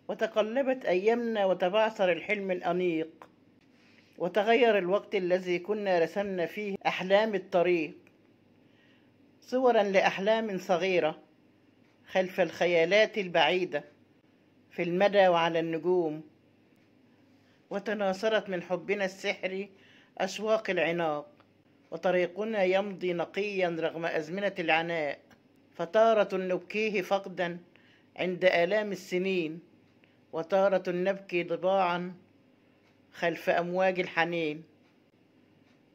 وتقلبت أيامنا وتبعثر الحلم الأنيق، وتغير الوقت الذي كنا رسمنا فيه أحلام الطريق، صورا لأحلام صغيرة خلف الخيالات البعيدة في المدى وعلى النجوم. وتناثرت من حبنا السحري أشواق العناق، وطريقنا يمضي نقيا رغم أزمنة العناء، فتارة نبكيه فقدا عند آلام السنين، وتارة نبكي ضباعا خلف أمواج الحنين،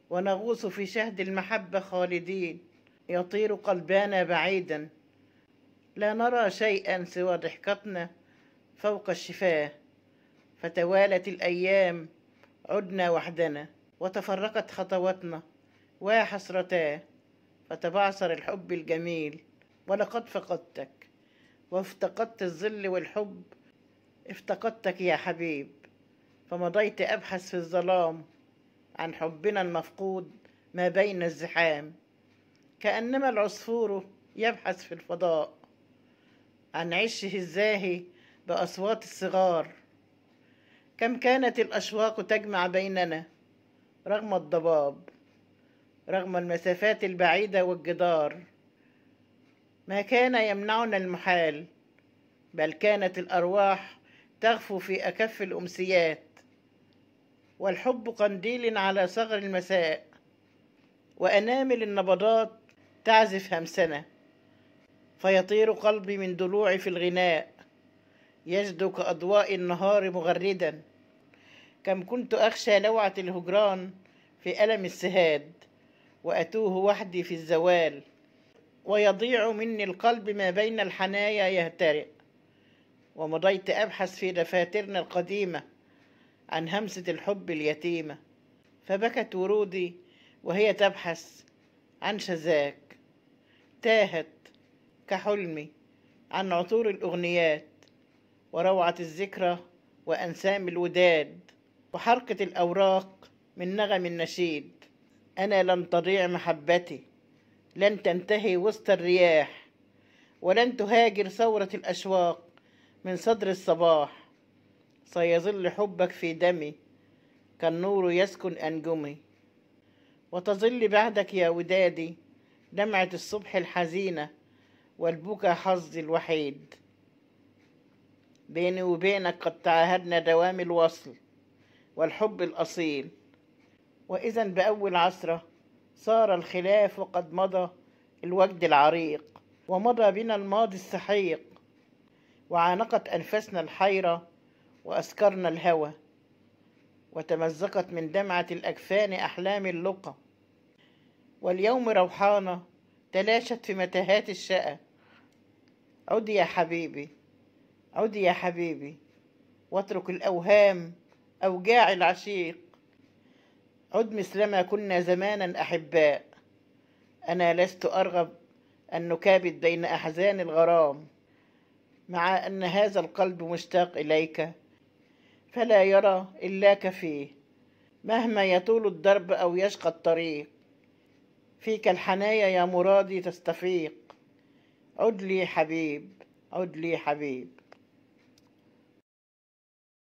ونغوص في شهد المحبة خالدين، يطير قلبانا بعيدا، لا نرى شيئا سوى ضحكتنا فوق الشفاه. فتوالت الأيام عدنا وحدنا، وتفرقت خطواتنا وحسرتاه، فتبعثر الحب الجميل. ولقد فقدتك وافتقدت الظل والحب، افتقدتك يا حبيب، فمضيت أبحث في الظلام عن حبنا المفقود ما بين الزحام، كأنما العصفور يبحث في الفضاء عن عشه الزاهي بأصوات الصغار. كم كانت الأشواق تجمع بيننا رغم الضباب، رغم المسافات البعيدة والجدار، ما كان يمنعنا المحال، بل كانت الأرواح تغفو في أكف الأمسيات، والحب قنديل على صغر المساء، وأنامل النبضات تعزف همسنا، فيطير قلبي من ضلوعي في الغناء، يجدو كأضواء النهار مغردا. كم كنت أخشى لوعة الهجران في ألم السهاد، وأتوه وحدي في الزوال، ويضيع مني القلب ما بين الحنايا يهترئ. ومضيت أبحث في دفاترنا القديمة عن همسة الحب اليتيمة، فبكت ورودي وهي تبحث عن شذاك، تاهت كحلمي عن عطور الأغنيات وروعة الذكرى وأنسام الوداد وحركة الأوراق من نغم النشيد. أنا لن تضيع محبتي، لن تنتهي وسط الرياح، ولن تهاجر ثورة الأشواق من صدر الصباح. سيظل حبك في دمي كالنور يسكن أنجمي، وتظل بعدك يا ودادي دمعة الصبح الحزينة والبكا حظي الوحيد. بيني وبينك قد تعاهدنا دوام الوصل والحب الأصيل، وإذا بأول عصرة صار الخلاف وقد مضى الوجد العريق، ومضى بنا الماضي السحيق، وعانقت أنفسنا الحيرة وأسكرنا الهوى، وتمزقت من دمعة الأكفان أحلام اللقا، واليوم روحانا تلاشت في متاهات الشقا. عد يا حبيبي، عد يا حبيبي، واترك الأوهام أوجاع العشيق، عد مثلما كنا زمانا أحباء. أنا لست أرغب أن نكابد بين أحزان الغرام، مع أن هذا القلب مشتاق إليك فلا يرى إلاك فيه، مهما يطول الدرب أو يشقى الطريق، فيك الحنايا يا مرادي تستفيق. عد لي حبيب، عد لي حبيب.